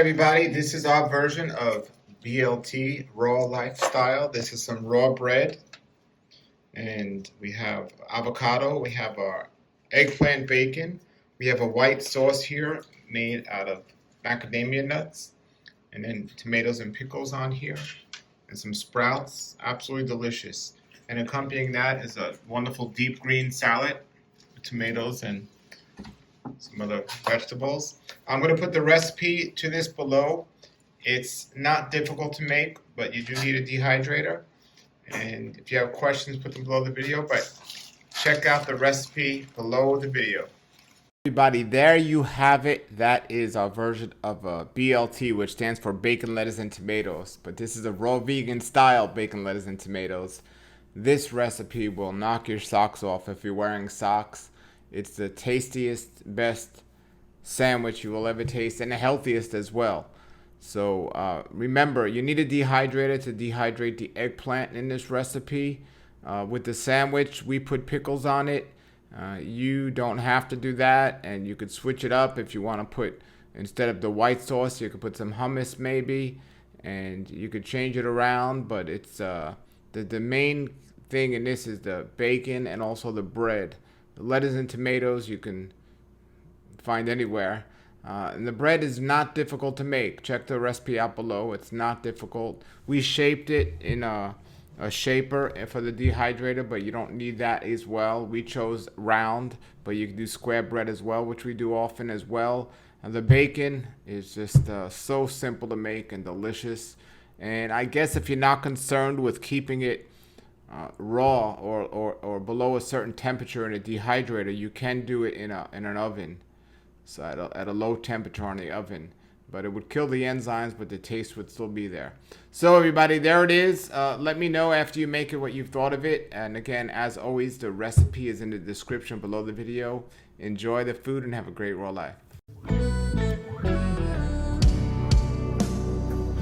everybody, this is our version of BLT Raw Lifestyle. This is some raw bread, and we have avocado, we have our eggplant bacon, we have a white sauce here made out of macadamia nuts, and then tomatoes and pickles on here, and some sprouts. Absolutely delicious. And accompanying that is a wonderful deep green salad with tomatoes and some other vegetables. I'm going to put the recipe to this below. It's not difficult to make, but you do need a dehydrator. And if you have questions, put them below the video, but check out the recipe below the video. Everybody, there you have it. That is our version of a BLT, which stands for bacon, lettuce, and tomatoes. But this is a raw vegan style bacon, lettuce, and tomatoes. This recipe will knock your socks off if you're wearing socks. It's the tastiest, best sandwich you will ever taste, and the healthiest as well. So remember, you need a dehydrator to dehydrate the eggplant in this recipe. With the sandwich, we put pickles on it. You don't have to do that, and you could switch it up if you want to put, instead of the white sauce, you could put some hummus maybe, and you could change it around. But it's the main thing in this is the bacon and also the bread. The lettuce and tomatoes you can find anywhere. And the bread is not difficult to make. Check the recipe out below. It's not difficult. We shaped it in a shaper for the dehydrator, but you don't need that as well. We chose round, but you can do square bread as well, which we do often as well. And the bacon is just so simple to make and delicious. And I guess if you're not concerned with keeping it raw or below a certain temperature in a dehydrator, you can do it in an oven, so at a low temperature on the oven. But it would kill the enzymes, but the taste would still be there. So everybody, there it is. Let me know after you make it what you've thought of it. And again, as always, the recipe is in the description below the video. Enjoy the food and have a great raw life.